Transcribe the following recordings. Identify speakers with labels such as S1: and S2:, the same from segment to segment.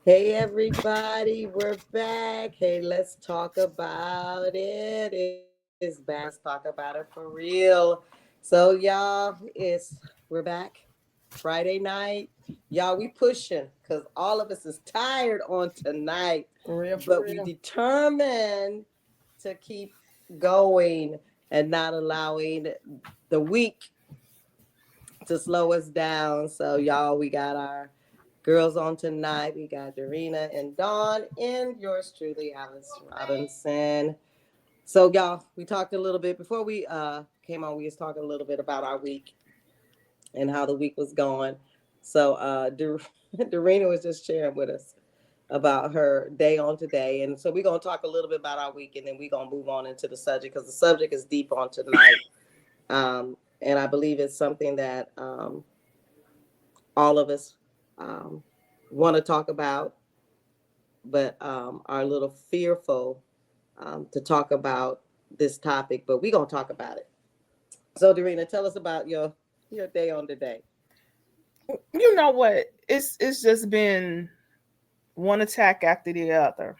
S1: Hey everybody, we're back. Hey, let's talk about it. It's back. Let's talk about it for real. So y'all, we're back. Friday night. Y'all, we pushing because all of us is tired on tonight.
S2: For real, for
S1: But we
S2: real.
S1: determined to keep going and not allowing the week to slow us down. So y'all, we got our girls on tonight. We got Dorena and Dawn and yours truly, Alice Robinson. So y'all, we talked a little bit before we came on. We was talking a little bit about our week and how the week was going. So Dorena was just sharing with us about her day on today, and so we're gonna talk a little bit about our week, and then we're gonna move on into the subject because the subject is deep on tonight. And I believe it's something that all of us um, want to talk about, but are a little fearful to talk about this topic. But we're gonna talk about it. So, Dorena, tell us about your day on today.
S2: You know what? It's just been one attack after the other.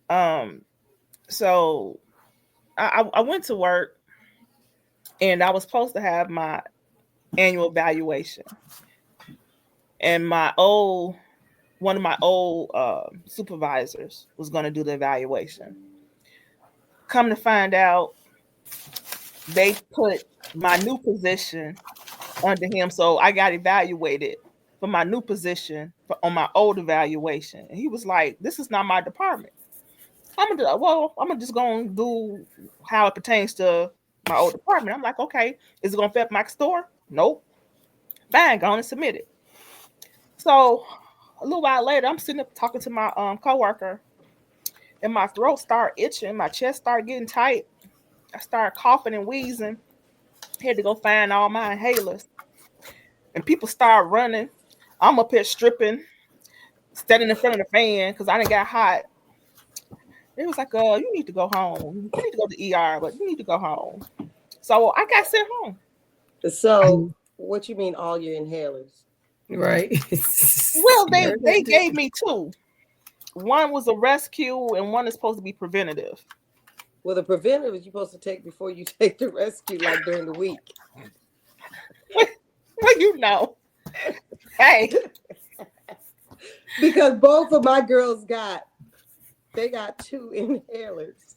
S2: Um, so I went to work and I was supposed to have my annual evaluation, and my old one of my old supervisors was going to do the evaluation. Come to find out, they put my new position under him, so I got evaluated for my new position on my old evaluation. And he was like, "This is not my department." I'm gonna just gonna do how it pertains to my old department. I'm like, okay, is it gonna affect my store? Nope. Fine, go on and submit it. So a little while later, I'm sitting up talking to my coworker, and my throat started itching, my chest started getting tight. I started coughing and wheezing. Had to go find all my inhalers, and people started running. I'm up here stripping, standing in front of the fan because I didn't got hot. It was like, you need to go home. You need to go to the ER, but you need to go home. So I got sent home.
S1: So, what you mean, all your inhalers?
S3: Right.
S2: Well,
S3: You heard
S2: they
S3: that too.
S2: gave me two. One was a rescue, and one is supposed to be preventative.
S1: Well, the preventative is you're supposed to take before you take the rescue, like during the week.
S2: Well, you know, hey,
S1: Because both of my girls got two inhalers.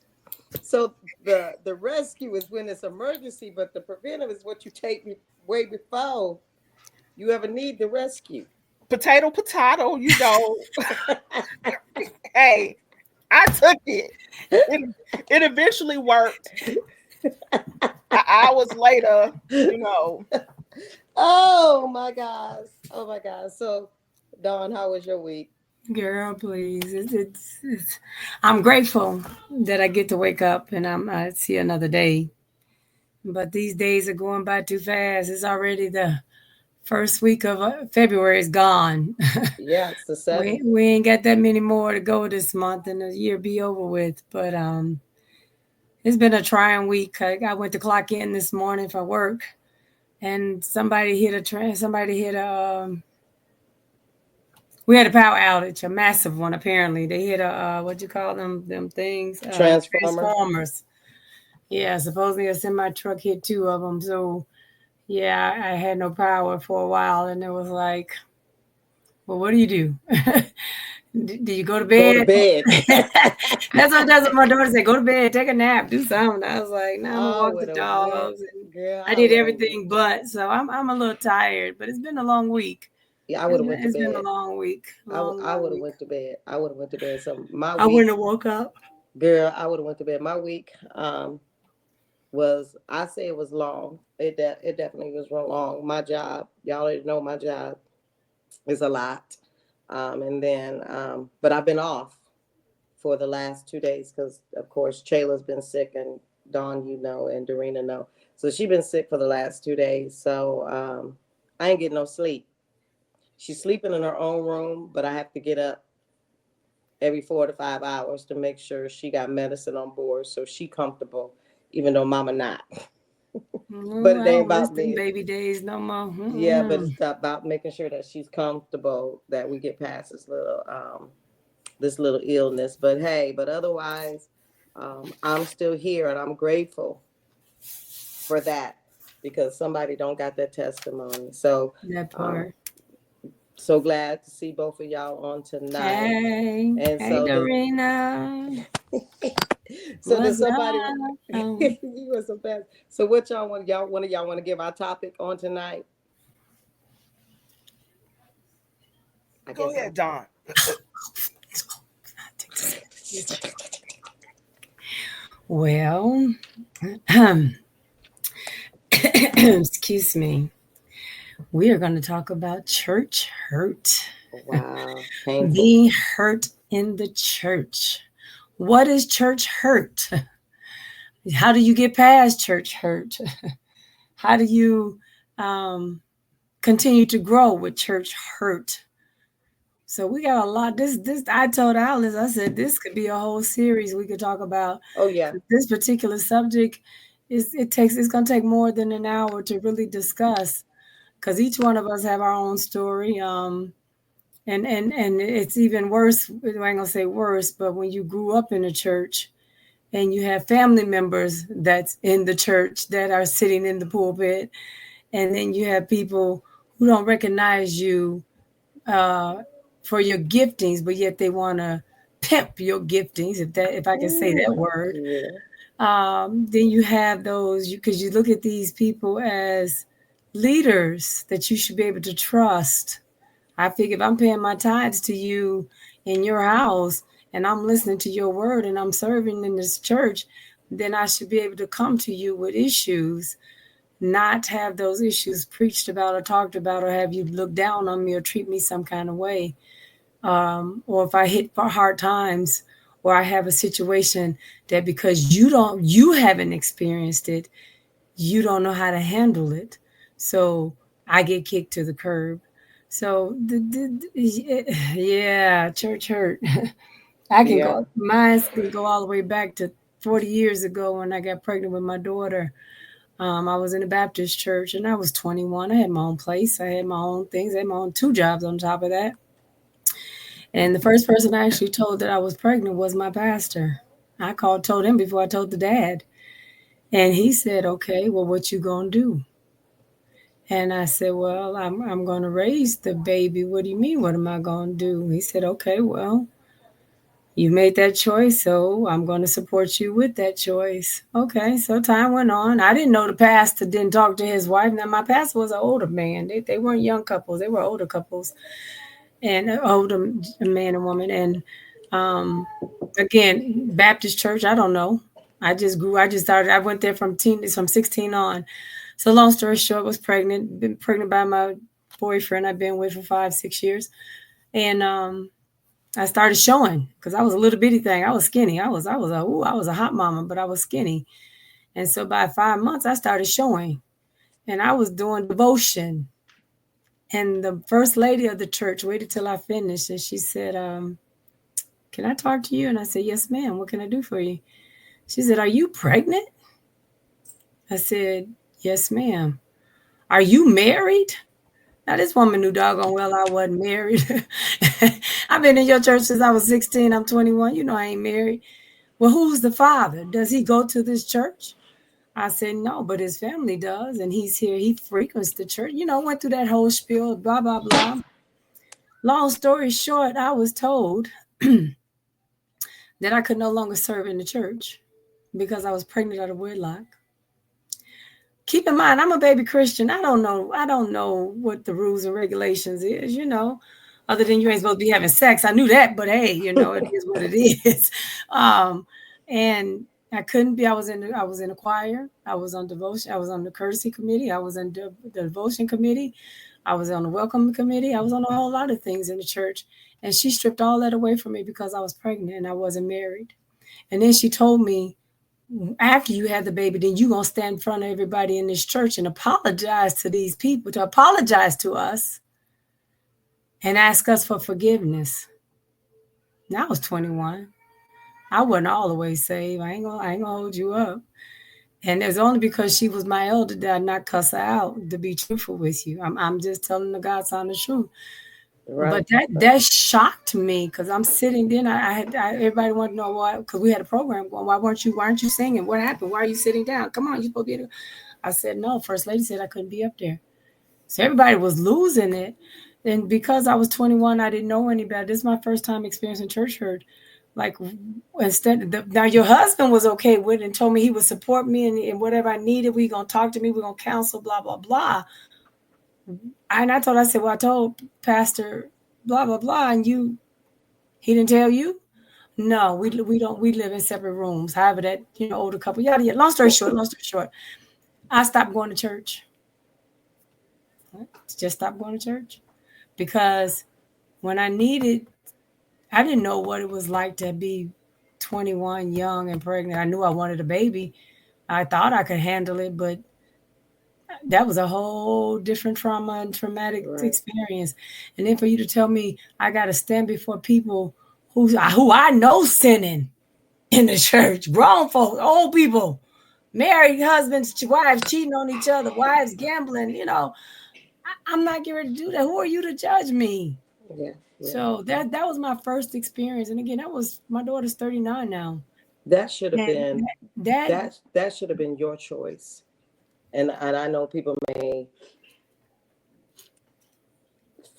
S1: So the rescue is when it's emergency, but the preventive is what you take way before you ever need the rescue.
S2: potato, potato. You know, hey, I took it. It, it eventually worked. Hours later, you know,
S1: Oh my gosh. Oh my gosh. So Dawn, how was your week?
S3: Girl, please. I'm grateful that I get to wake up and I see another day. But these days are going by too fast. It's already the first week of February is gone.
S1: Yeah, it's the
S3: we
S1: seventh.
S3: we ain't got that many more to go this month and the year be over with. But it's been a trying week. I went to clock in this morning for work, and somebody hit a we had a power outage, a massive one. Apparently, they hit a what you call them things,
S1: Transformer.
S3: transformers. Yeah, supposedly a semi truck hit two of them. So yeah, I had no power for a while, and it was like, well, what do you do? Do you go to
S1: Go to
S3: bed?
S1: bed.
S3: That's what my daughter said. Go to bed, take a nap, do something. I was like, no, I'm gonna
S1: I
S3: walk the
S1: would have went,
S3: dogs, and
S1: girl.
S3: I
S1: I
S3: did
S1: would have went.
S3: everything but. So I'm a little tired, but it's been a long week.
S1: Yeah, I would have went to
S3: It's been a
S1: bed.
S3: long week,
S1: I
S3: long
S1: would have
S3: week.
S1: went to bed. I would have went to bed. So my
S3: I
S1: week,
S3: wouldn't have woke up.
S1: girl, I would have went to bed. My week was, I say it was long. It definitely was long. My job, y'all already know my job is a lot. And then but I've been off for the last 2 days because of course Shayla's been sick, and Dawn, you know, and Dorena know. So she been sick for the last 2 days. So I ain't getting no sleep. She's sleeping in her own room, but I have to get up every 4 to 5 hours to make sure she got medicine on board so she comfortable, even though mama not. but
S3: Mm,
S1: it
S3: I
S1: ain't
S3: don't miss
S1: about
S3: them
S1: me.
S3: baby days no more.
S1: Yeah, but
S3: Mm-mm.
S1: it's about making sure that she's comfortable, that we get past this little illness. But hey, but otherwise, I'm still here and I'm grateful for that because somebody don't got that testimony. So
S3: That
S1: um,
S3: part.
S1: so glad to see both of y'all on tonight.
S3: Hey,
S1: And
S3: hey,
S1: so the
S3: Dorina.
S1: so
S3: What's
S1: does somebody
S3: up?
S1: you were so fast. So what y'all want to give our topic on tonight? I
S2: Go
S1: guess
S2: ahead,
S1: I'm
S2: Don.
S3: Well, excuse me. We are going to talk about church hurt.
S1: wow, painful.
S3: Being hurt in the church. What is church hurt? How do you get past church hurt? How do you um, continue to grow with church hurt? So we got a lot. This I told Alice, I said this could be a whole series we could talk about.
S1: Oh yeah,
S3: This particular subject it's gonna take more than an hour to really discuss because each one of us have our own story. And it's even worse. I ain't gonna say worse, but when you grew up in a church and you have family members that's in the church that are sitting in the pulpit, and then you have people who don't recognize you uh, for your giftings, but yet they want to pimp your giftings, if I can say that
S1: ooh,
S3: word.
S1: yeah,
S3: Then you have those because you look at these people as leaders that you should be able to trust. I figure if I'm paying my tithes to you in your house and I'm listening to your word and I'm serving in this church, then I should be able to come to you with issues, not have those issues preached about or talked about, or have you look down on me or treat me some kind of way. Or if I hit hard times or I have a situation that because you haven't experienced it, you don't know how to handle it. So I get kicked to the curb. So yeah, church hurt. I can
S1: yeah.
S3: go, mine can go all the way back to 40 years ago when I got pregnant with my daughter. I was in a Baptist church and I was 21. I had my own place. I had my own things. I had my own two jobs on top of that. And the first person I actually told that I was pregnant was my pastor. I told him before I told the dad. And he said, "Okay, well, what you gonna do?" And I said, "Well, I'm gonna raise the baby. What do you mean? What am I gonna do?" He said, "Okay, well, you made that choice, so I'm gonna support you with that choice." Okay, so time went on. I didn't know the pastor didn't talk to his wife. Now my pastor was an older man. They weren't young couples. They were older couples and an older man and woman. And um, again, Baptist church. I don't know. I just grew. I just started. I went there from 16 on. So long story short, was pregnant. Been pregnant by my boyfriend I've been with for 5, 6 years, and I started showing because I was a little bitty thing. I was skinny. I was a hot mama, but I was skinny. And so by 5 months, I started showing, and I was doing devotion. And the first lady of the church waited till I finished, and she said, "Can I talk to you?" And I said, "Yes, ma'am. What can I do for you?" She said, "Are you pregnant?" I said, "Yes, ma'am." "Are you married?" Now this woman knew doggone well I wasn't married. I've been in your church since I was 16. I'm 21. You know I ain't married. "Well, who's the father? Does he go to this church?" I said, "No, but his family does. And he's here. He frequents the church." Went through that whole spiel, blah, blah, blah. Long story short, I was told that I could no longer serve in the church because I was pregnant out of wedlock. Keep in mind, I'm a baby Christian. I don't know. I don't know what the rules and regulations is. Other than you ain't supposed to be having sex. I knew that, but hey, it is what it is. And I couldn't be. I was in a choir. I was on devotion. I was on the courtesy committee. I was on the devotion committee. I was on the welcome committee. I was on a whole lot of things in the church. And she stripped all that away from me because I was pregnant and I wasn't married. And then she told me, after you have the baby, then you're going to stand in front of everybody in this church and apologize to these people, to apologize to us and ask us for forgiveness. Now I was 21. I wasn't all the way saved. I ain't gonna hold you up. And it's only because she was my elder that I not cuss her out, to be truthful with you. I'm just telling the God's honest truth. But
S1: Right.
S3: that shocked me because I'm sitting there. And everybody wanted to know why, because we had a program going. Why aren't you singing? What happened? Why are you sitting down? Come on, you supposed to be. I said no. First lady said I couldn't be up there. So everybody was losing it. And because I was 21, I didn't know any better. This is my first time experiencing church hurt. Like now your husband was okay with it and told me he would support me and whatever I needed. We gonna talk to me. We're gonna counsel. Blah blah blah. And I said, well, I told Pastor blah blah blah, and he didn't tell you. No, we live in separate rooms. However, that older couple, yada yada. Long story short, I stopped going to church. Just stopped going to church because when I didn't know what it was like to be 21, young and pregnant. I knew I wanted a baby. I thought I could handle it, but that was a whole different trauma and traumatic
S1: Right.
S3: experience. And then for you to tell me I got to stand before people who I know sinning in the church, grown folks, old people, married husbands, wives cheating on each other, wives gambling, I'm not getting ready to do that. Who are you to judge me?
S1: Yeah. Yeah.
S3: So that was my first experience. And again, that was my daughter's 39 now.
S1: That should have
S3: And
S1: been
S3: that
S1: that should have been your choice. And I know people may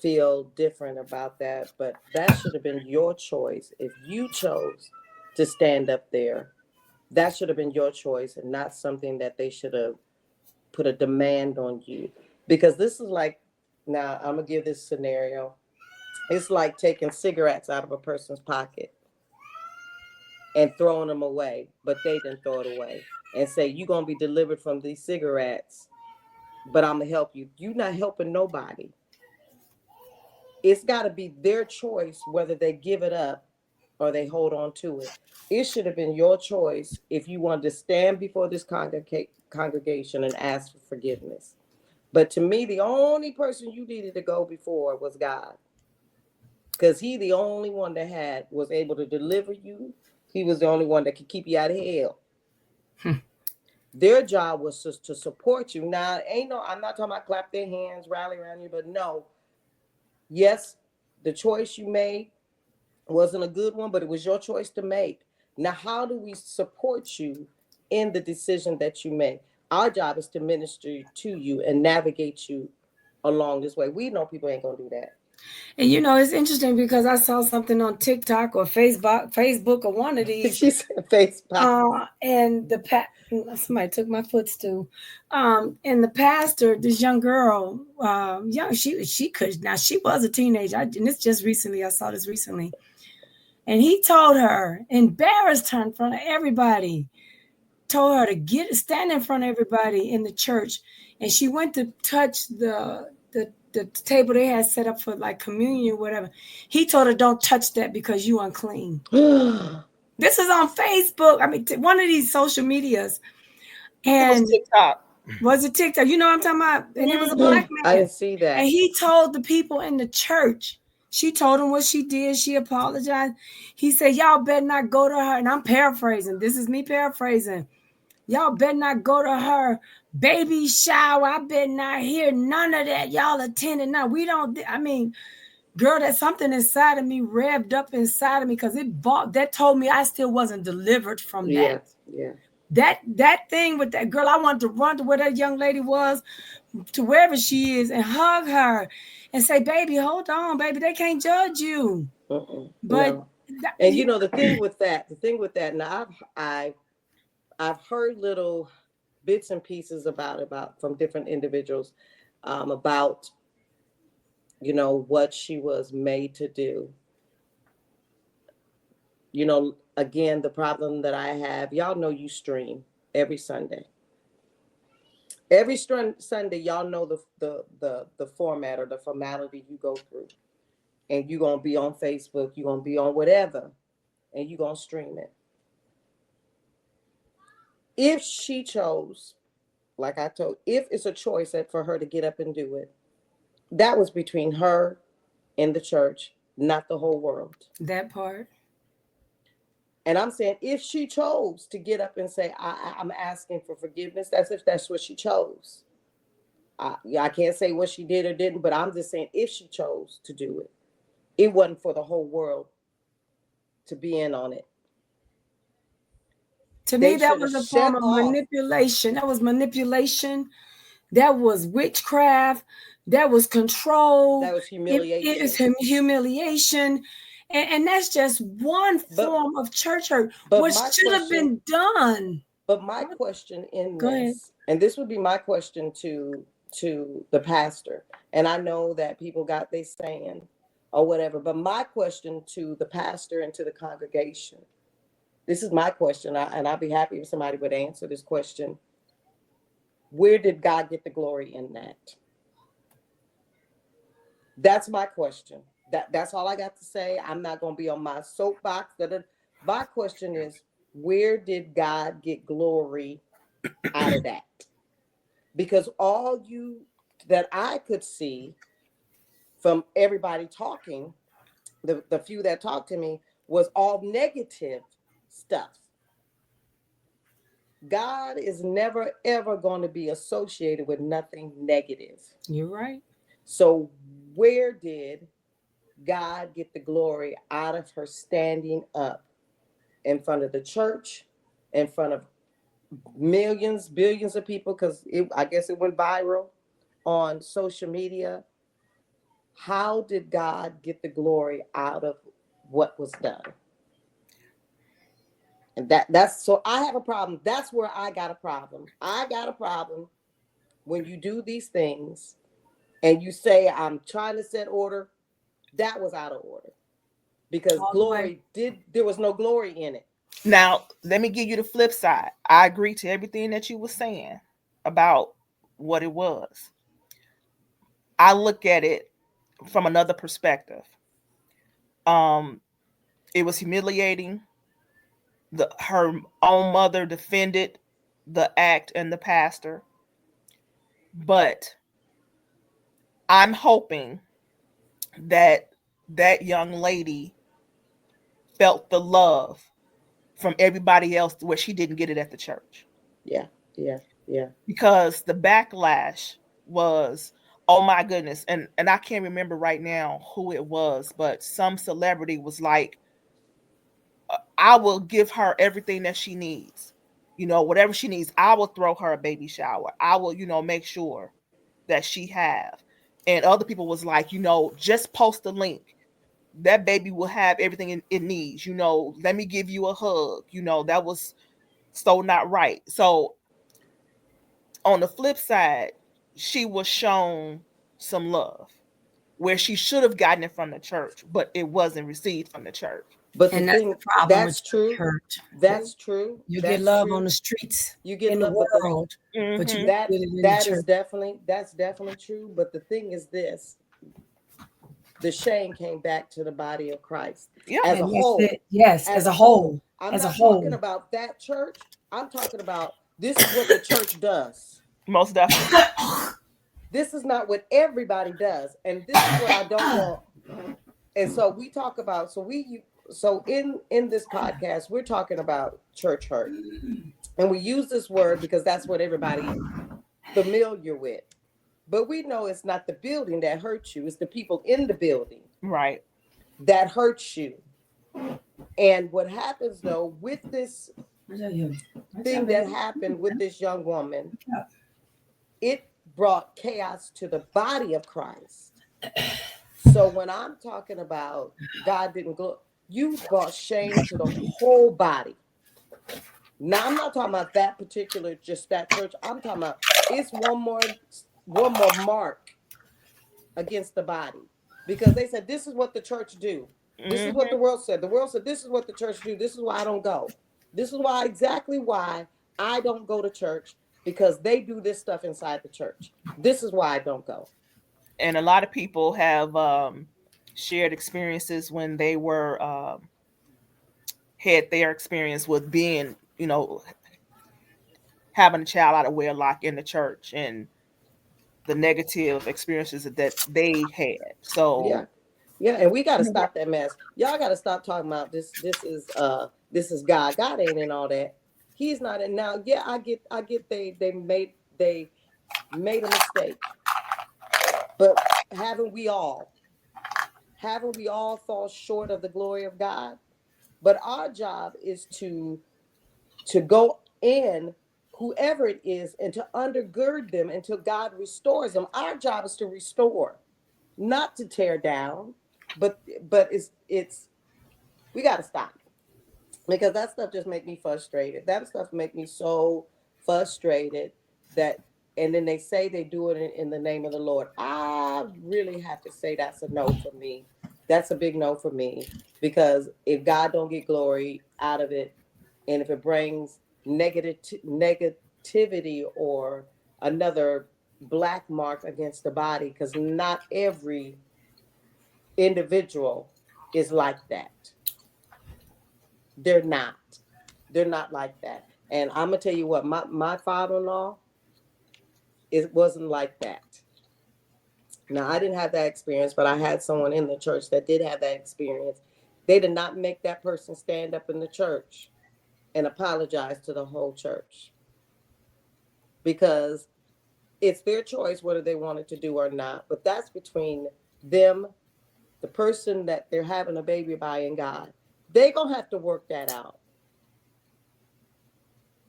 S1: feel different about that, but that should have been your choice. If you chose to stand up there, that should have been your choice and not something that they should have put a demand on you. Because this is like, now I'm gonna give this scenario. It's like taking cigarettes out of a person's pocket and throwing them away, but they didn't throw it away, and say you're gonna be delivered from these cigarettes, but I'm gonna help you. You're not helping nobody. It's got to be their choice whether they give it up or they hold on to it. It should have been your choice if you wanted to stand before this congregation and ask for forgiveness. But to me, the only person you needed to go before was God, because He the only one that was able to deliver you. He was the only one that could keep you out of hell. Their job was just to support you. Now, I'm not talking about clap their hands, rally around you, but no. Yes, the choice you made wasn't a good one, but it was your choice to make. Now, how do we support you in the decision that you make? Our job is to minister to you and navigate you along this way. We know people ain't gonna do that.
S3: and it's interesting because I saw something on TikTok or Facebook or one of these.
S1: She said face pop.
S3: And somebody took my footstool. And the pastor, this young girl, young, she could, now she was a teenager. And this just recently, I saw this recently. And he told her, embarrassed her in front of everybody, told her to stand in front of everybody in the church. And she went to touch the table they had set up for like communion or whatever. He told her, don't touch that because you unclean. This is on Facebook. I mean, one of these social medias. And
S2: it was TikTok.
S3: Was it TikTok? You know what I'm talking about? And it was a black man.
S1: I didn't see that.
S3: And he told the people in the church, she told him what she did. She apologized. He said, y'all better not go to her. And I'm paraphrasing. This is me paraphrasing. Y'all better not go to her baby shower. I better not hear none of that. Y'all attending now. We don't, girl, that's something inside of me revved up inside of me because that told me I still wasn't delivered from that.
S1: Yeah.
S3: That thing with that girl, I wanted to run to where that young lady was, to wherever she is, and hug her and say, baby, hold on, baby, they can't judge you. But
S1: no. And the thing with that, now I've heard little bits and pieces about from different individuals about what she was made to do. Again, the problem that I have, y'all know, you stream every Sunday. Every Sunday, y'all know the format or the formality you go through. And you're going to be on Facebook, you're going to be on whatever, and you're going to stream it. If she chose, like I told, if it's a choice for her to get up and do it, that was between her and the church, not the whole world.
S3: That part.
S1: And I'm saying if she chose to get up and say, I'm asking for forgiveness, that's if that's what she chose. I can't say what she did or didn't, but I'm just saying if she chose to do it, it wasn't for the whole world to be in on it.
S3: To me,
S1: They
S3: that
S1: should have
S3: was a form
S1: shut
S3: of
S1: off.
S3: manipulation. That was manipulation. That was witchcraft. That was control.
S1: That was
S3: It is
S1: humiliation.
S3: humiliation. And that's just one
S1: But
S3: form of church hurt.
S1: but
S3: What
S1: my
S3: should have
S1: question,
S3: been done?
S1: but my question in
S3: Go ahead.
S1: this, and this would be my question to the pastor, and I know that people got they saying or whatever, but my question to the pastor and to the congregation, this is my question, and I'd be happy if somebody would answer this question. Where did God get the glory in that? That's my question. That's all I got to say. I'm not going to be on my soapbox. My question is, where did God get glory out of that? Because all you that I could see from everybody talking, the few that talked to me, was all negative stuff. God is never ever going to be associated with nothing negative.
S3: You're right.
S1: So where did God get the glory out of her standing up in front of the church, in front of millions, billions of people? Because I guess it went viral on social media. How did God get the glory out of what was done? And that's so I have a problem. That's where I got a problem. I got a problem when you do these things and you say, I'm trying to set order. That was out of order because
S3: All the way.
S1: there was no glory in it.
S2: Now, let me give you the flip side. I agree to everything that you were saying about what it was. I look at it from another perspective. Um, it was humiliating. Her own mother defended the act and the pastor, but I'm hoping that that young lady felt the love from everybody else where she didn't get it at the church.
S1: Yeah, yeah, yeah.
S2: Because the backlash was, oh my goodness, and I can't remember right now who it was, but some celebrity was like, I will give her everything that she needs, whatever she needs. I will throw her a baby shower. I will make sure that she have. And other people was like, just post the link, that baby will have everything it needs. Let me give you a hug. That was so not right. So on the flip side, she was shown some love where she should have gotten it from the church, but it wasn't received from the church.
S1: But the
S3: And that's
S1: thing
S3: the problem with
S1: that's true.
S3: church.
S1: That's true.
S3: You get
S1: That's
S3: love on
S1: true.
S3: the streets
S1: You get
S3: in the
S1: love,
S3: world, but you
S2: Mm-hmm.
S3: don't
S1: that
S3: get it in the
S1: that is
S3: church.
S1: definitely true. But the thing is this: the shame came back to the body of Christ
S2: Yeah,
S1: as a
S3: And that's
S1: whole.
S3: it. Yes,
S1: As
S3: as
S1: a
S3: a
S1: whole.
S3: whole.
S1: I'm
S3: As a
S1: not talking
S3: whole.
S1: about that church. I'm talking about this is what the church does.
S2: most definitely.
S1: This is not what everybody does, and this is what I don't want. And so we talk about so in this podcast we're talking about church hurt, and we use this word because that's what everybody familiar with. But we know it's not the building that hurts you; it's the people in the building
S2: Right.
S1: that hurts you. And what happens though with this thing that happened with this young woman, it brought chaos to the body of Christ. So when I'm talking about God didn't go, you brought shame to the whole body. Now I'm not talking about that particular, just that church. I'm talking about it's one more mark against the body because they said this is what the church do. This is what the
S2: Mm-hmm.
S1: world said. The world said this is what the church do. This is why I don't go. This is why exactly why I don't go to church because they do this stuff inside the church. This is why I don't go.
S2: And a lot of people have shared experiences when they were had their experience with being, having a child out of wedlock in the church and the negative experiences that they had.
S1: Yeah,
S2: So
S1: Yeah, and we got to stop that mess. Y'all got to stop talking about this. This is God. God ain't in all that. He's not in now. Yeah, I get they made a mistake, but haven't we all fall short of the glory of God? But our job is to go in, whoever it is, and to undergird them until God restores them. Our job is to restore, not to tear down. But it's we got to stop, because that stuff just make me frustrated. That stuff make me so frustrated that, and then they say they do it in the name of the Lord. I really have to say that's a no for me. That's a big no for me, because if God don't get glory out of it, and if it brings negativity or another black mark against the body, because not every individual is like that. They're not. They're not like that. And I'm gonna tell you what, my father-in-law, it wasn't like that. Now I didn't have that experience, but I had someone in the church that did have that experience. They did not make that person stand up in the church and apologize to the whole church, because it's their choice whether they wanted to do or not. But that's between them, the person that they're having a baby by, and God. They gonna have to work that out,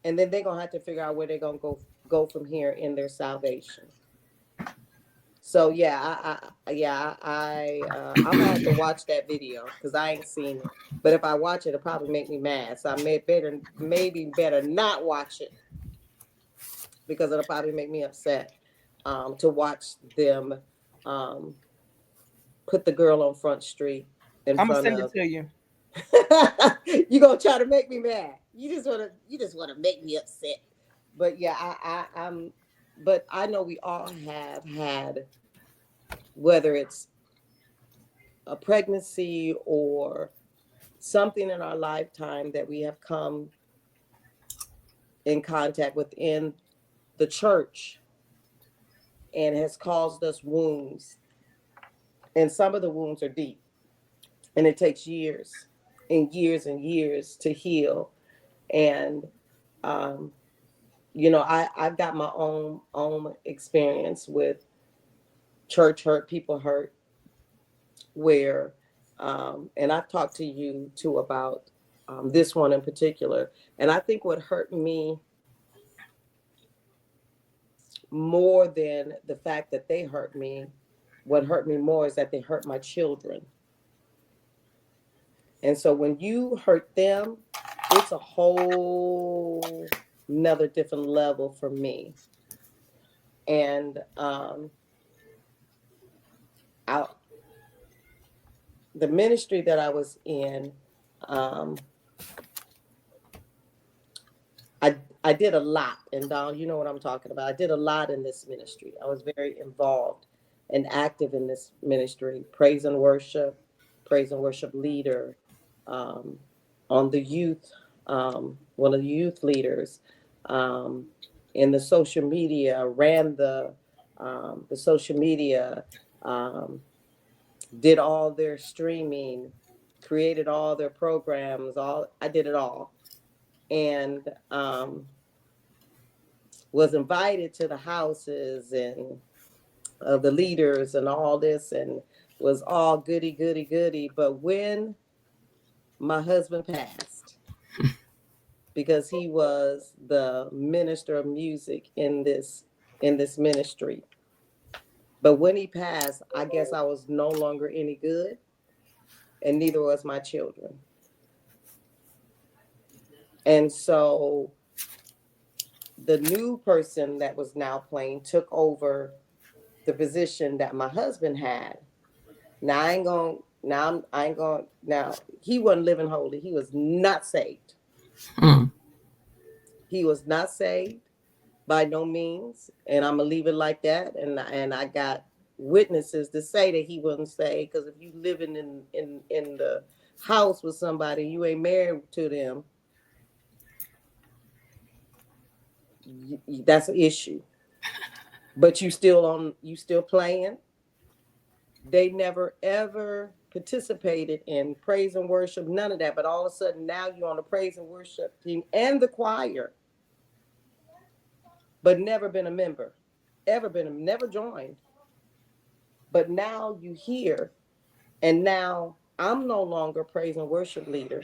S1: and then they're gonna have to figure out where they're gonna go from here in their salvation. So yeah, I'm gonna have to watch that video because I ain't seen it. But if I watch it, it'll probably make me mad. So I maybe better not watch it, because it'll probably make me upset, to watch them, um, put the girl on Front Street in
S2: I'm gonna
S1: front
S2: send it
S1: of.
S2: to you.
S1: You gonna try to make me mad. You just wanna make me upset. But yeah, but I know we all have had, whether it's a pregnancy or something in our lifetime that we have come in contact within the church, and has caused us wounds. And some of the wounds are deep, and it takes years and years and years to heal. And um, I've got my own experience with church hurt, people hurt, where and I've talked to you too about this one in particular. And I think what hurt me more than the fact that they hurt me, what hurt me more is that they hurt my children. And so when you hurt them, it's a whole another different level for me. And I, the ministry that I was in, um, I did a lot, and Don, you know what I'm talking about. I did a lot in this ministry. I was very involved and active in this ministry, praise and worship leader, um, on the youth, one of the youth leaders, um, in the social media, ran the social media, um, did all their streaming, created all their programs. All I did it all, and was invited to the houses and of the leaders and all this, and was all goody goody goody. But when my husband passed, because he was the minister of music in this ministry, but when he passed, I guess I was no longer any good, and neither was my children. And so the new person that was now playing took over the position that my husband had. Now I ain't going. Now I ain't going. Now he wasn't living holy. He was not saved.
S3: Hmm.
S1: He was not saved by no means, and I'm gonna leave it like that. And I got witnesses to say that he wasn't saved, because if you living in the house with somebody, you ain't married to them, that's an issue. But you still playing. They never ever participated in praise and worship, none of that. But all of a sudden now you're on the praise and worship team and the choir, but never been a member, never joined. But now you hear, and now I'm no longer praise and worship leader.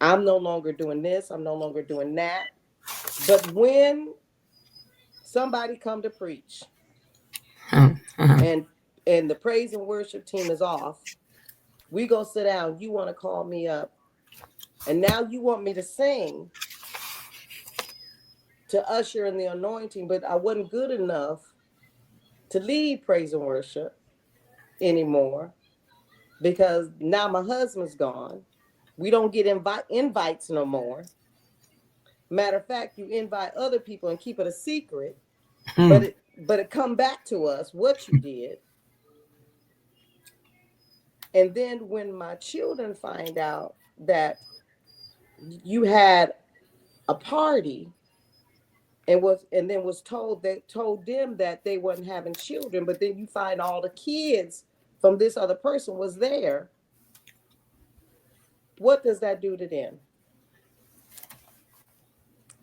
S1: I'm no longer doing this. I'm no longer doing that. But when somebody come to preach and the praise and worship team is off, we go sit down. You want to call me up, and now you want me to sing to usher in the anointing, but I wasn't good enough to lead praise and worship anymore because now my husband's gone. We don't get invites no more. Matter of fact, you invite other people and keep it a secret, but it come back to us what you did. And then when my children find out that you had a party and then was told them that they wasn't having children, but then you find all the kids from this other person was there, what does that do to them?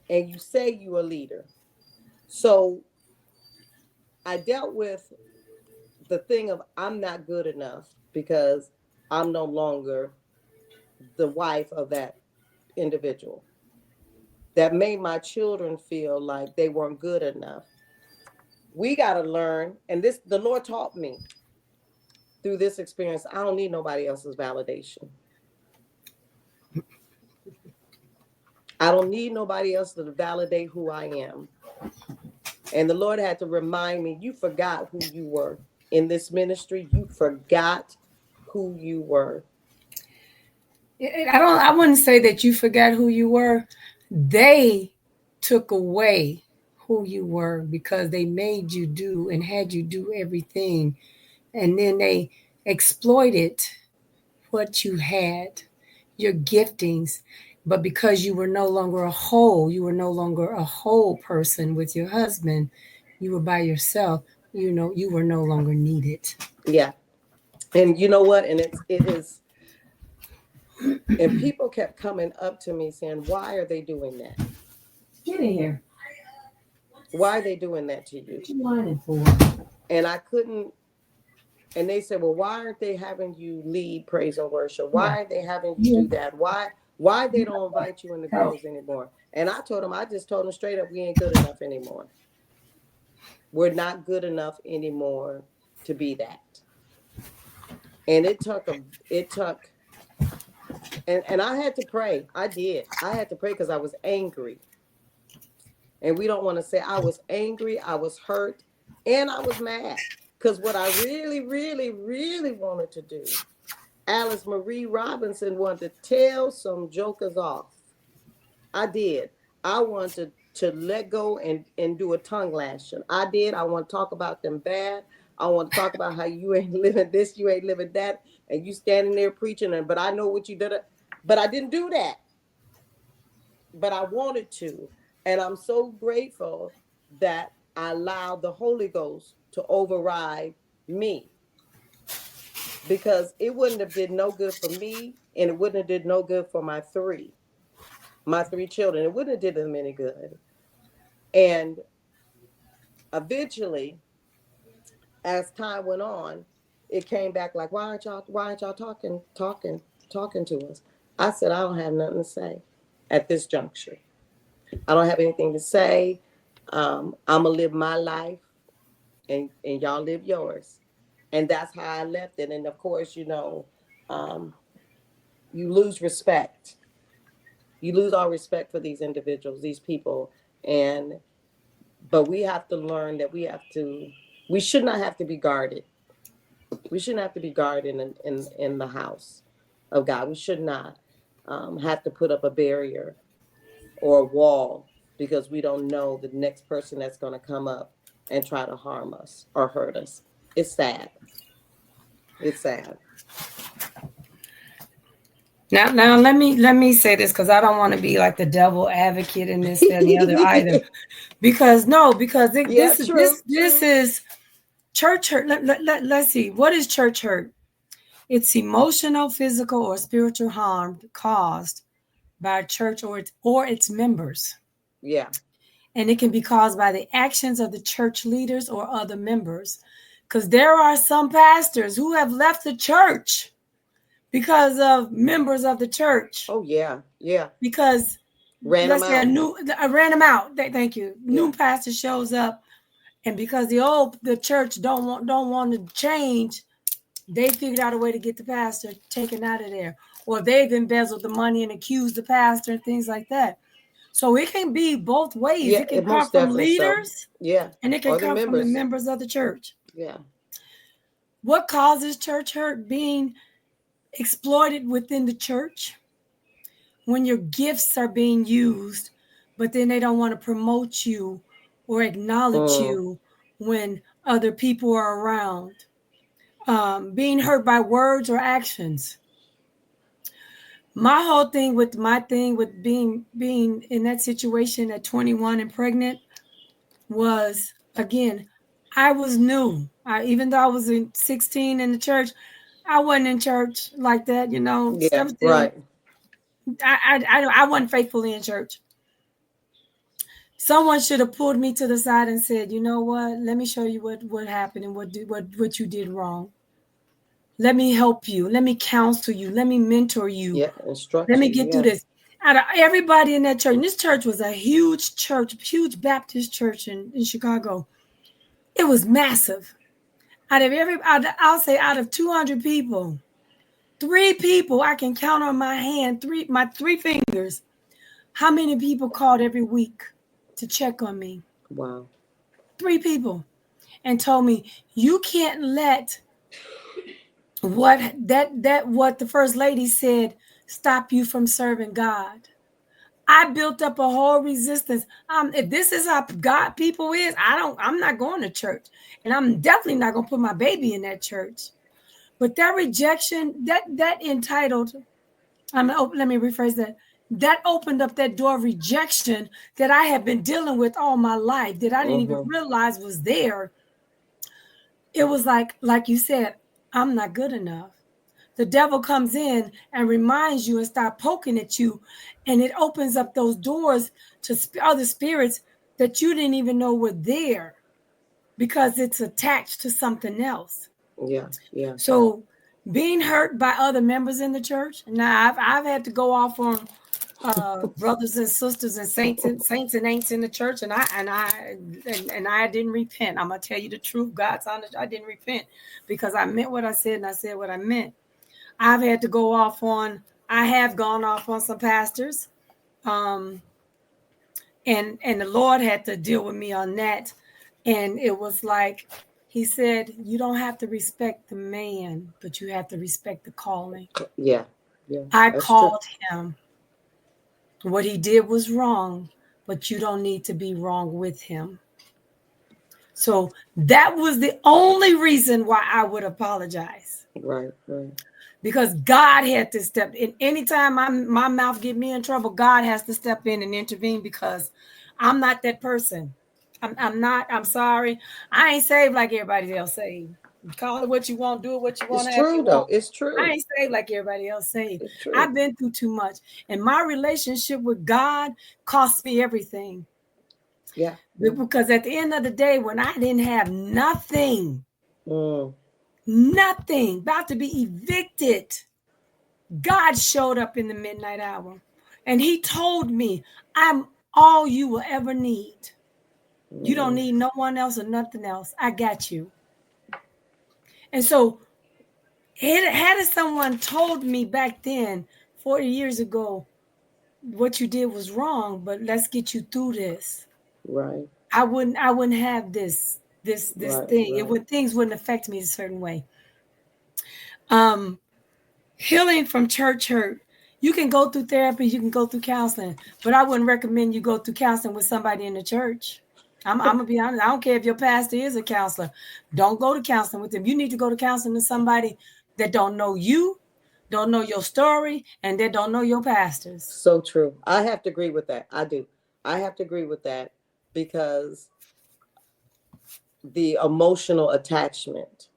S1: And you say you a leader. So I dealt with the thing of I'm not good enough because I'm no longer the wife of that individual. That made my children feel like they weren't good enough. We got to learn, and the Lord taught me through this experience, I don't need nobody else's validation. I don't need nobody else to validate who I am. And the Lord had to remind me, you forgot who you were in this ministry. You forgot who you were.
S3: I wouldn't say that you forgot who you were. They took away who you were because they made you do and had you do everything. And then they exploited what you had, your giftings. But because you were no longer a whole person with your husband, you were by yourself, you were no longer needed.
S1: Yeah. And you know what? And it is, and people kept coming up to me saying, why are they doing that?
S3: Get in here.
S1: Why are they doing that to you?
S3: What you whining for?
S1: And I couldn't, and they said, well, why aren't they having you lead praise and worship? Why aren't they having you do that? Why they don't invite you in the girls anymore? And I just told them straight up, we ain't good enough anymore. We're not good enough anymore to be that. And it took, and I had to pray. I had to pray because I was angry. And we don't want to say I was angry, I was hurt, and I was mad. Because what I really, really, really wanted to do, Alice Marie Robinson wanted to tell some jokers off. I did. I wanted to let go and do a tongue lashing. I did. I want to talk about them bad. I want to talk about how you ain't living this, you ain't living that, and you standing there preaching, but I know what you did. But I didn't do that. But I wanted to. And I'm so grateful that I allowed the Holy Ghost to override me. Because it wouldn't have did no good for me, and it wouldn't have did no good for my three children. It wouldn't have did them any good. And eventually, as time went on, it came back like, why aren't y'all talking to us? I said, I don't have nothing to say at this juncture. I don't have anything to say. I'm going to live my life and y'all live yours. And that's how I left it. And of course, you lose respect. You lose all respect for these individuals, these people. But we have to learn that we should not have to be guarded. We shouldn't have to be guarded in the house of God. We should not have to put up a barrier or a wall because we don't know the next person that's going to come up and try to harm us or hurt us. It's sad. It's sad.
S3: Now let me say this because I don't want to be like the devil advocate in this and the other either. Because this is church hurt. Let's see. What is church hurt? It's emotional, physical, or spiritual harm caused by a church or its members.
S1: Yeah.
S3: And it can be caused by the actions of the church leaders or other members. Because there are some pastors who have left the church because of members of the church.
S1: Oh yeah. Yeah.
S3: Because
S1: Ran them out.
S3: I ran them out. Thank you.
S1: Yeah.
S3: New pastor shows up, and because the church don't want to change, they figured out a way to get the pastor taken out of there, or they've embezzled the money and accused the pastor and things like that. So it can be both ways.
S1: Yeah,
S3: It can
S1: it
S3: come
S1: most
S3: from
S1: definitely so.
S3: leaders,
S1: Yeah.
S3: and it can
S1: Or the
S3: come from the
S1: members.
S3: members of the church.
S1: Yeah.
S3: What causes church hurt? Being exploited within the church. When your gifts are being used, but then they don't want to promote you or acknowledge you when other people are around. Being hurt by words or actions. My whole thing with being in that situation at 21 and pregnant was, again, I was new. Even though I was in 16 in the church, I wasn't in church like that,
S1: Yeah.
S3: Still,
S1: Right.
S3: I wasn't faithfully in church. Someone should have pulled me to the side and said, "You know what? Let me show you what happened and what you did wrong. Let me help you. Let me counsel you. Let me mentor you.
S1: Yeah. Instruct
S3: Let me
S1: you.
S3: get through this." Out of everybody in that church, and this church was a huge church, huge Baptist church in Chicago. It was massive. I'll say out of 200 people, 3 people I can count on my hand, my 3 fingers. How many people called every week to check on me?
S1: Wow.
S3: 3 people, and told me, you can't let what the first lady said stop you from serving God. I built up a whole resistance. If this is how God people is, I'm not going to church, and I'm definitely not going to put my baby in that church. But that rejection, that entitled, let me rephrase that. That opened up that door of rejection that I have been dealing with all my life, that I didn't even realize was there. It was like you said, I'm not good enough. The devil comes in and reminds you and start poking at you, and it opens up those doors to other spirits that you didn't even know were there because it's attached to something else.
S1: Yeah. Yeah.
S3: So being hurt by other members in the church. Now I've had to go off on brothers and sisters and saints and ain'ts in the church, and I didn't repent. I'm gonna tell you the truth, God's honest. I didn't repent because I meant what I said and I said what I meant. I've had to go off on. I have gone off on some pastors, and the Lord had to deal with me on that, and it was like He said, "You don't have to respect the man, but you have to respect the calling."
S1: Yeah. Yeah.
S3: I called him. What he did was wrong, but you don't need to be wrong with him. So that was the only reason why I would apologize.
S1: Right. Right.
S3: Because God had to step in. Anytime my mouth get me in trouble, God has to step in and intervene because I'm not that person. I'm not. I'm sorry. I ain't saved like everybody else saved. Call it what you want, do it what you want.
S1: It's true though. It's true.
S3: I ain't saved like everybody else saved.
S1: It's true.
S3: I've been through too much. And my relationship with God cost me everything.
S1: Yeah.
S3: Because at the end of the day, when I didn't have nothing, nothing, about to be evicted, God showed up in the midnight hour. And He told me, I'm all you will ever need. You don't need no one else or nothing else. I got you. And so had someone told me back then, 40 years ago, what you did was wrong, but let's get you through this.
S1: Right.
S3: I wouldn't have this
S1: right,
S3: thing.
S1: Right.
S3: Things wouldn't affect me a certain way. Healing from church hurt. You can go through therapy, you can go through counseling, but I wouldn't recommend you go through counseling with somebody in the church. I'm gonna be honest. I don't care if your pastor is a counselor. Don't go to counseling with them. You need to go to counseling with somebody that don't know you, don't know your story, and that don't know your pastors.
S1: So true. I have to agree with that. I do. I have to agree with that because the emotional attachment.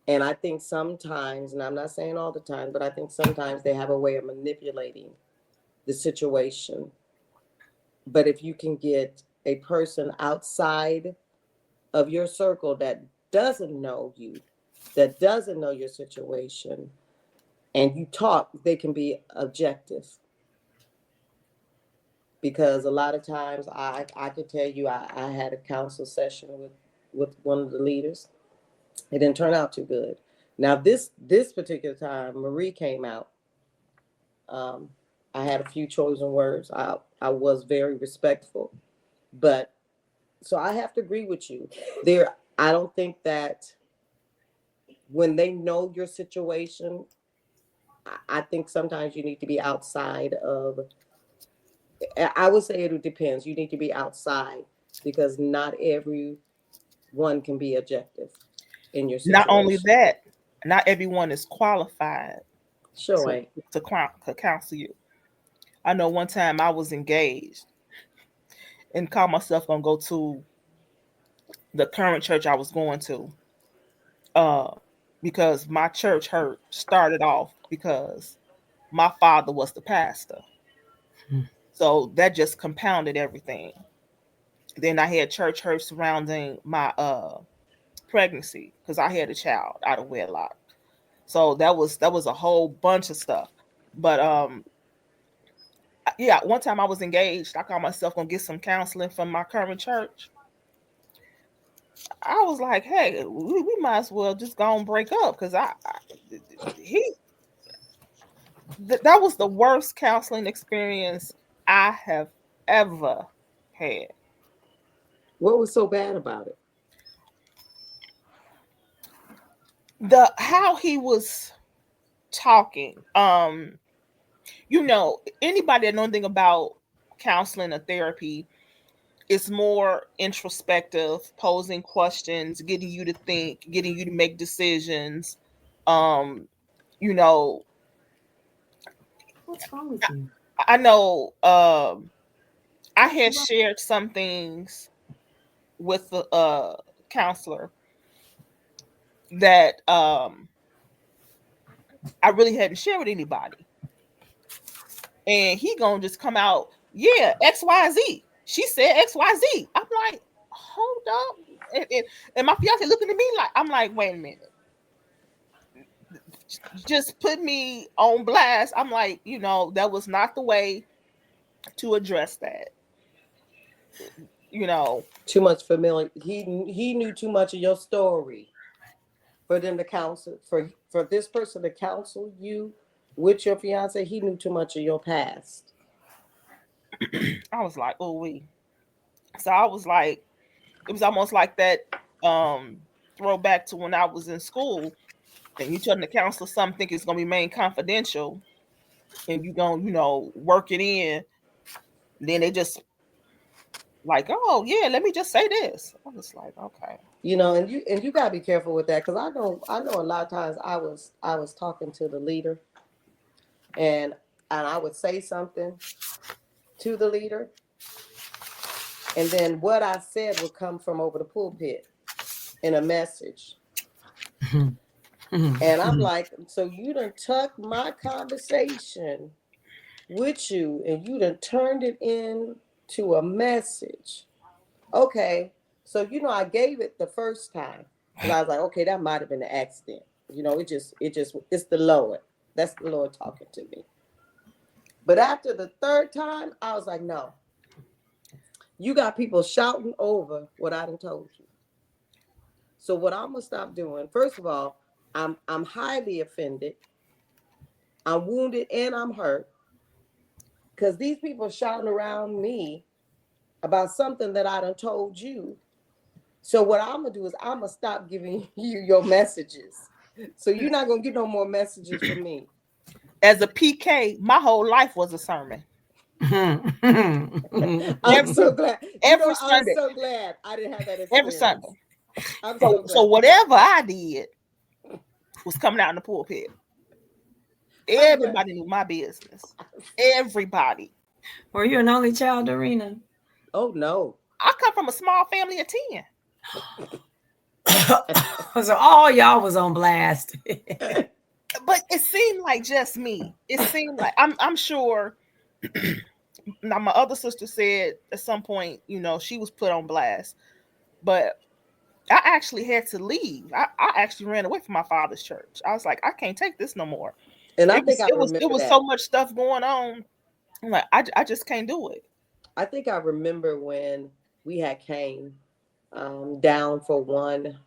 S1: And I think sometimes, and I'm not saying all the time, but I think sometimes they have a way of manipulating the situation. But if you can get a person outside of your circle that doesn't know you, that doesn't know your situation, and you talk, they can be objective. Because a lot of times I could tell you I had a council session with one of the leaders. It didn't turn out too good. Now this particular time, Marie came out. Um, I had a few chosen words. I was very respectful, but so I have to agree with you. There, I don't think that when they know your situation, I think sometimes you need to be outside of. I would say it depends. You need to be outside because not everyone can be objective in your
S2: Not only
S1: situation.
S2: that, not everyone is qualified
S1: Sure
S2: to
S1: ain't.
S2: to counsel you. I know one time I was engaged and called myself gonna go to the current church I was going to, uh, because my church hurt started off because my father was the pastor, so that just compounded everything. Then I had church hurt surrounding my pregnancy because I had a child out of wedlock. So that was a whole bunch of stuff. But yeah, one time I was engaged. I called myself gonna get some counseling from my current church. I was like, hey, we might as well just go and break up because he that was the worst counseling experience I have ever had.
S1: What was so bad about it?
S2: The how he was talking, anybody that know anything about counseling or therapy, it's more introspective, posing questions, getting you to think, getting you to make decisions. Um, you know,
S3: What's wrong with you?
S2: I know I had shared some things with the counselor that I really hadn't shared with anybody. And he gonna just come out, yeah, XYZ. She said XYZ. I'm like, hold up. And my fiance looking at me like, I'm like, wait a minute. Just put me on blast. I'm like, that was not the way to address that. You know,
S1: Too much familiar. He knew too much of your story for them to counsel for this person to counsel you with your fiance. He knew too much of your past.
S2: I was like, oh we. So I was like, it was almost like that throwback to when I was in school and you telling the counselor something think it's gonna be made confidential and you gonna, work it in, then they just like, oh yeah, let me just say this. I was like, okay.
S1: And you gotta be careful with that because I know a lot of times I was talking to the leader and I would say something to the leader and then what I said would come from over the pulpit in a message. And I'm like, so you done took my conversation with you and you done turned it into a message. Okay. So I gave it the first time because I was like, okay, that might have been an accident. It's the Lord. That's the Lord talking to me. But after the third time, I was like, no. You got people shouting over what I done told you. So what I'm gonna stop doing, first of all, I'm highly offended, I'm wounded, and I'm hurt because these people are shouting around me about something that I done told you. So what I'm gonna do is I'm gonna stop giving you your messages. So you're not gonna get no more messages from me.
S2: As a PK, my whole life was a sermon.
S1: I'm
S2: Every
S1: so glad.
S2: every
S1: I'm
S2: Sunday,
S1: so glad I didn't have that
S2: every
S1: experience.
S2: Sunday.
S1: I'm so
S2: So
S1: glad.
S2: whatever I did was coming out in the pulpit.
S1: I'm glad.
S2: Everybody knew my business. Everybody.
S3: Were you an only child, Dorena?
S1: Oh no.
S2: I come from a small family of 10.
S3: So all y'all was on blast.
S2: But it seemed like just me. It seemed like I'm sure. Now my other sister said at some point, she was put on blast, but I actually had to leave. I actually ran away from my father's church. I was like, I can't take this no more.
S1: And I
S2: It
S1: think
S2: was
S1: I
S2: it was it
S1: remember
S2: was
S1: that.
S2: so much stuff going on. I'm like, I just can't do it.
S1: I think I remember when we had came down for one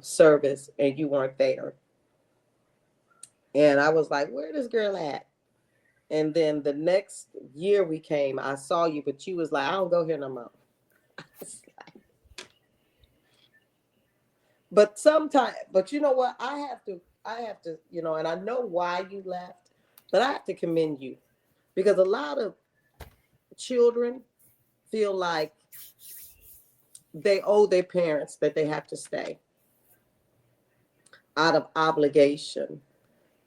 S1: service and you weren't there. And I was like, where this girl at? And then the next year we came, I saw you, but you was like, I don't go here no more. But sometimes, but you know what? I have to, and I know why you left, but I have to commend you because a lot of children feel like they owe their parents that they have to stay out of obligation.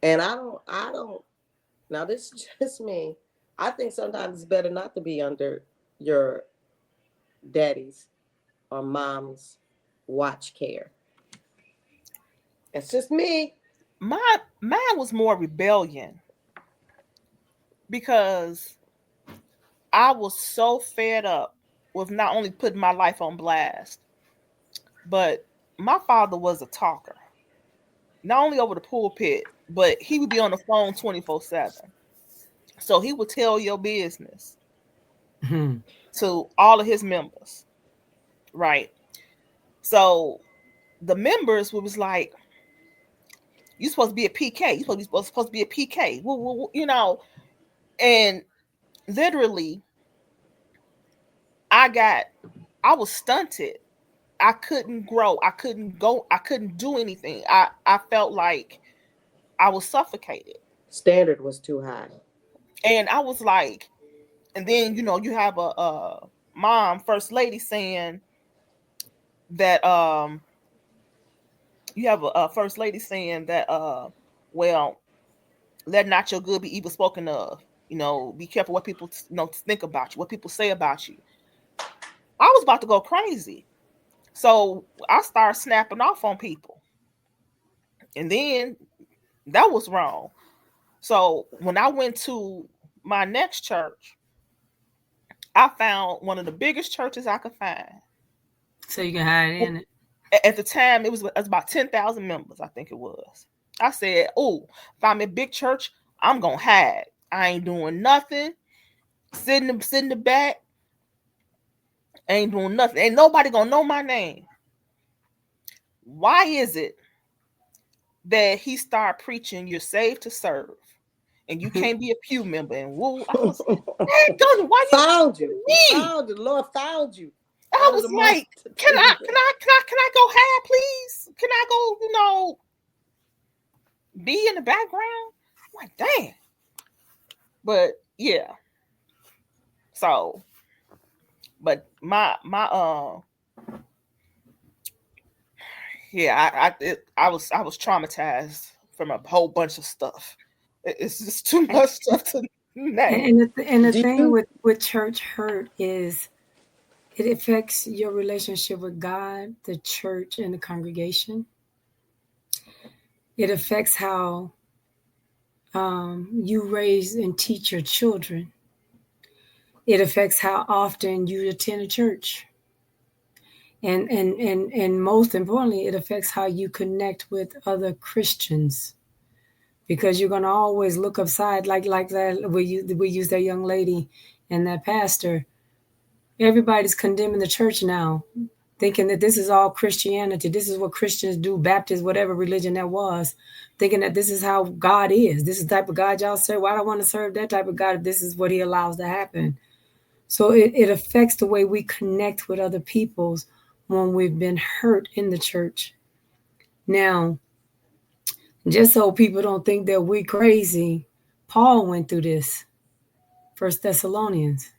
S1: And I don't, now this is just me. I think sometimes it's better not to be under your daddy's or mom's watch care. It's just me.
S2: Mine was more rebellion because I was so fed up with not only putting my life on blast, but my father was a talker. Not only over the pulpit, but he would be on the phone 24/7. So he would tell your business to all of his members, right? So the members was like, "You supposed to be a PK. You supposed to be a PK." And literally, I was stunted. I couldn't grow. I couldn't go. I couldn't do anything. I felt like I was suffocated,
S1: Standard was too high.
S2: and I was like, and then you have a mom, first lady, saying that you have a first lady saying that well, let not your good be evil spoken of. Be careful what people think about you, what people say about you. I was about to go crazy, so I started snapping off on people, and then that was wrong. So when I went to my next church, I found one of the biggest churches I could find.
S3: So you can hide in it.
S2: At the time, it was about 10,000 members, I think it was. I said, "Oh, if I'm in big church, I'm gonna hide. I ain't doing nothing. Sit in the back, ain't doing nothing. Ain't nobody gonna know my name." Why is it that he started preaching, "You're saved to serve, and you can't be a pew member"? And woo, I was, hey, Gunny, why you
S1: Found you. He
S2: talking to me?
S1: found you. The Lord found you.
S2: I
S1: Out of
S2: was
S1: the
S2: like, can
S1: multitude.
S2: I go hide, please? Can I go, be in the background? I'm like, damn. But yeah. So, but my yeah, I was traumatized from a whole bunch of stuff. It's just too much stuff to name.
S3: And the
S1: Do
S3: thing
S1: you
S3: with church hurt is it affects your relationship with God, the church, and the congregation. It affects how you raise and teach your children. It affects how often you attend a church. And most importantly, it affects how you connect with other Christians because you're gonna always look upside like that. We use that young lady and that pastor. Everybody's condemning the church now, thinking that this is all Christianity. This is what Christians do, Baptist, whatever religion that was, thinking that this is how God is. This is the type of God y'all serve. Why do I want to serve that type of God if this is what he allows to happen? So it affects the way we connect with other peoples when we've been hurt in the church. Now, just so people don't think that we're crazy, Paul went through this, First Thessalonians.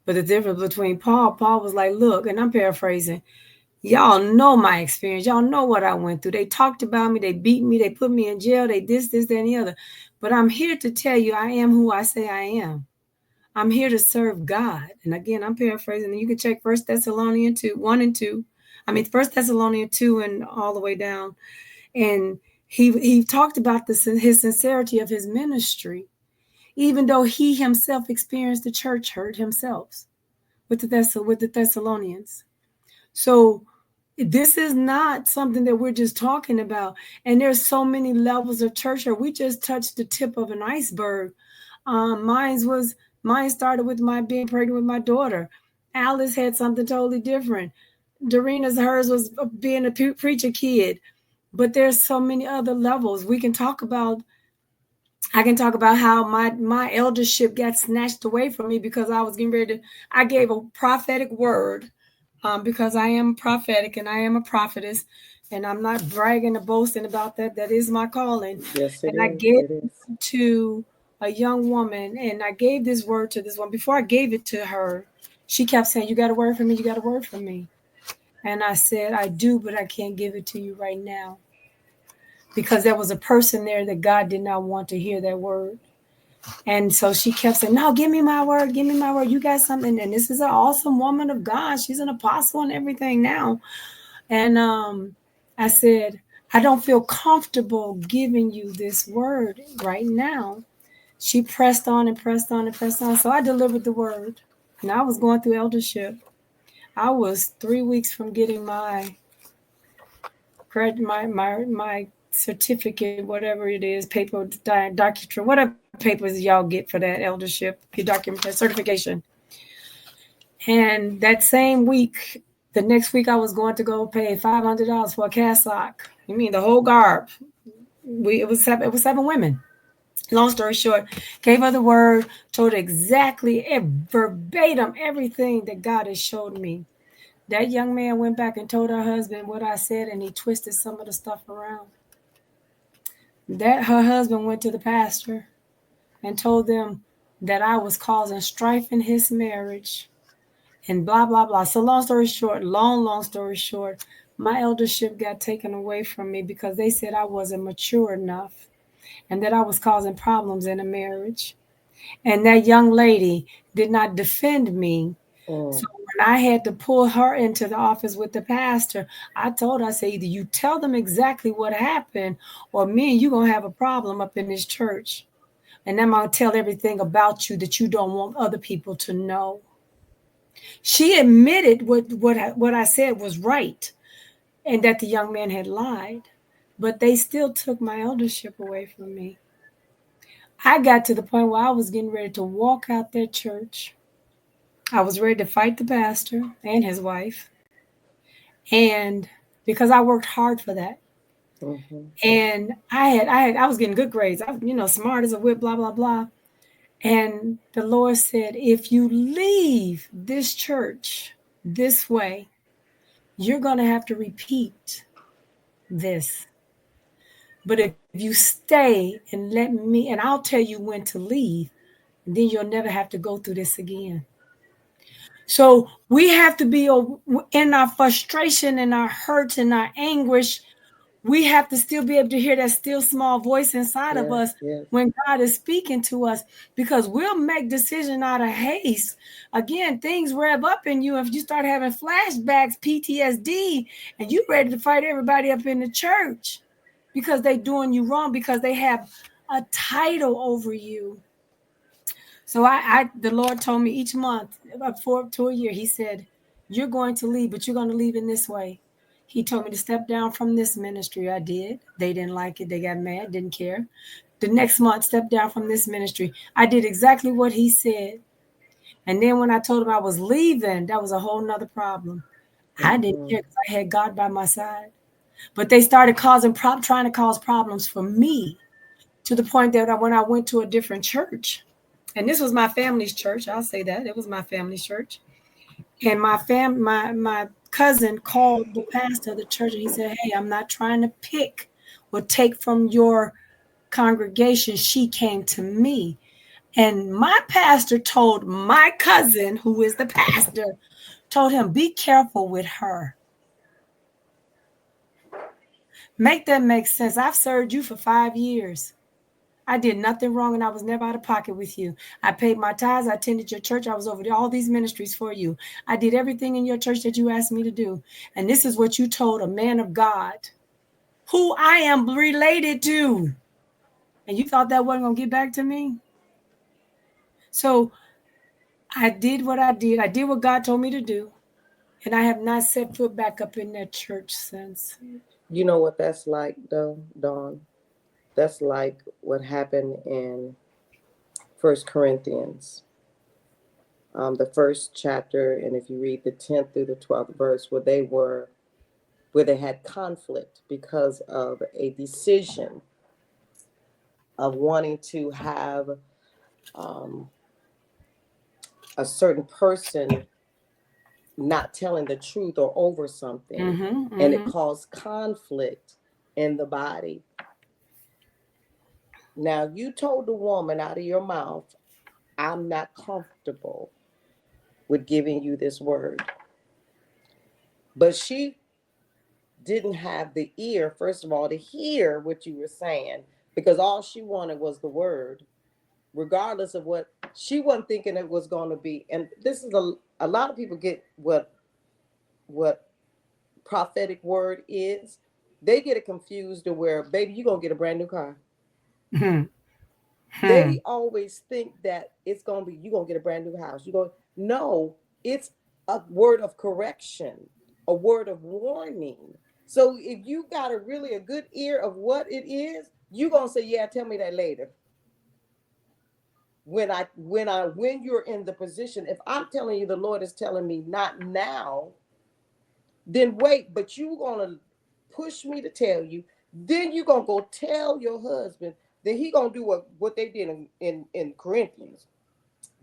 S3: But the difference between Paul was like, look, and I'm paraphrasing, y'all know my experience. Y'all know what I went through. They talked about me. They beat me. They put me in jail. They this, that, and the other. But I'm here to tell you I am who I say I am. I'm here to serve God. And again, I'm paraphrasing. And you can check First Thessalonians 2, 1 and 2. I mean, First Thessalonians 2 and all the way down. And he talked about his sincerity of his ministry, even though he himself experienced the church hurt himself with the Thessalonians. So this is not something that we're just talking about. And there's so many levels of church hurt. We just touched the tip of an iceberg. Mine started with my being pregnant with my daughter. Alice had something totally different. Darina's hers was being a preacher kid. But there's so many other levels. I can talk about how my eldership got snatched away from me because I was getting ready to, I gave a prophetic word, because I am prophetic and I am a prophetess, and I'm not bragging or boasting about that. That is my calling.
S1: Yes, it
S3: And I
S1: is.
S3: gave
S1: It is.
S3: it to a young woman, and I gave this word to this one. Before I gave it to her, she kept saying, "You got a word for me? You got a word for me?" And I said, "I do, but I can't give it to you right now." Because there was a person there that God did not want to hear that word. And so she kept saying, "No, give me my word, give me my word. You got something." And this is an awesome woman of God. She's an apostle and everything now. And I said, "I don't feel comfortable giving you this word right now." She pressed on and pressed on and pressed on. So I delivered the word. And I was going through eldership. I was 3 weeks from getting my certificate, whatever it is, paper, document, whatever papers y'all get for that eldership, your document, certification. And that same week, the next week, I was going to go pay $500 for a cassock. You mean the whole garb? It was seven women. Long story short, gave her the word, told her exactly verbatim everything that God has showed me. That young man went back and told her husband what I said, and he twisted some of the stuff around. That her husband went to the pastor and told them that I was causing strife in his marriage and blah, blah, blah. So long story short, my eldership got taken away from me because they said I wasn't mature enough and that I was causing problems in a marriage. And that young lady did not defend me. So
S1: Mm.
S3: when I had to pull her into the office with the pastor, I told her, I said, either you tell them exactly what happened, or me and you gonna have a problem up in this church. And I'm gonna tell everything about you that you don't want other people to know. She admitted what I said was right and that the young man had lied, but they still took my eldership away from me. I got to the point where I was getting ready to walk out that church. I was ready to fight the pastor and his wife. And because I worked hard for that.
S1: Mm-hmm.
S3: And I was getting good grades. I was, smart as a whip, blah, blah, blah. And the Lord said, if you leave this church this way, you're going to have to repeat this. But if you stay and let me, and I'll tell you when to leave, then you'll never have to go through this again. So we have to be in our frustration and our hurt and our anguish. We have to still be able to hear that still small voice inside of
S1: Yes,
S3: us
S1: yes.
S3: when God is speaking to us, because we'll make decisions out of haste. Again, things rev up in you if you start having flashbacks, PTSD, and you ready to fight everybody up in the church because they doing you wrong, because they have a title over you. So the Lord told me each month, to a year, he said, you're going to leave, but you're going to leave in this way. He told me to step down from this ministry. I did. They didn't like it. They got mad, didn't care. The next month, step down from this ministry. I did exactly what he said. And then when I told him I was leaving, that was a whole nother problem. I didn't
S1: Mm-hmm.
S3: care because I had God by my side. But they started trying to cause problems for me, to the point that when I went to a different church, and this was my family's church. I'll say that it was my family's church. And my cousin called the pastor of the church and he said, "Hey, I'm not trying to pick or take from your congregation. She came to me." And my pastor told my cousin, who is the pastor, told him, "Be careful with her." Make that make sense. I've served you for 5 years. I did nothing wrong and I was never out of pocket with you. I paid my tithes. I attended your church. I was over all these ministries for you. I did everything in your church that you asked me to do. And this is what you told a man of God who I am related to. And you thought that wasn't going to get back to me? So I did what I did. I did what God told me to do. And I have not set foot back up in that church since.
S1: You know what that's like, though, Dawn? That's like what happened in First Corinthians, the first chapter, and if you read the 10th through the 12th verse, where they had conflict because of a decision of wanting to have um, a certain person not telling the truth or over something, and it caused conflict in the body. Now, you told the woman out of your mouth, I'm not comfortable with giving you this word. But she didn't have the ear, first of all, to hear what you were saying, because all she wanted was the word, regardless of what she wasn't thinking it was going to be. And this is a lot of people get what prophetic word is. They get it confused to where, baby, you're going to get a brand new car. They always think that it's going to be, you're going to get a brand new house. No, it's a word of correction, a word of warning. So if you got a good ear of what it is, you're going to say, yeah, tell me that later. When you're in the position, if I'm telling you the Lord is telling me not now, then wait, but you're going to push me to tell you, then you're going to go tell your husband, then he going to do what they did in Corinthians.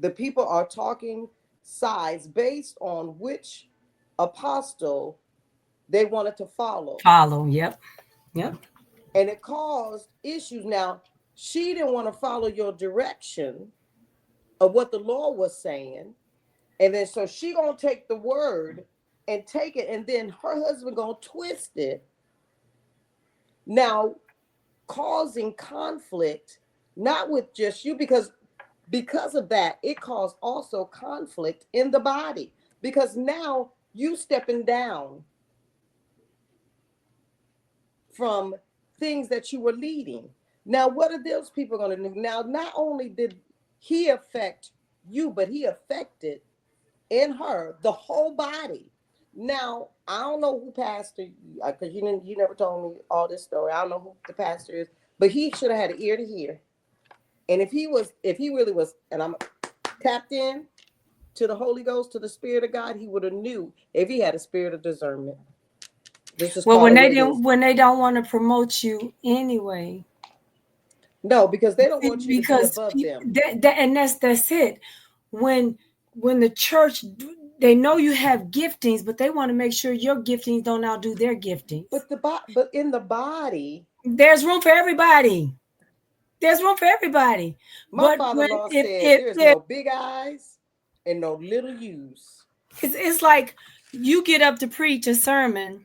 S1: The people are talking sides based on which apostle they wanted to follow.
S3: Yep.
S1: And it caused issues. Now, she didn't want to follow your direction of what the Lord was saying. And then so she gonna take the word and take it, and then her husband gonna twist it. Now, causing conflict, not with just you, because of that, it caused also conflict in the body. Because now you stepping down from things that you were leading. Now, what are those people going to do? Now, not only did he affect you, but he affected in her the whole body. Now, I don't know who pastor, because you never told me all this story. I don't know who the pastor is, but he should have had an ear to hear. And if he really was, and I'm tapped in to the Holy Ghost, to the Spirit of God, he would have knew if he had a spirit of discernment. This is
S3: Well,
S1: when
S3: they don't want to promote you anyway.
S1: No, because they don't want you to be above them.
S3: And that's it. When the church, they know you have giftings, but they want to make sure your giftings don't outdo their giftings.
S1: But in the body,
S3: there's room for everybody. There's room for everybody.
S1: My father-in-law said there's no big eyes and no little U's.
S3: It's like you get up to preach a sermon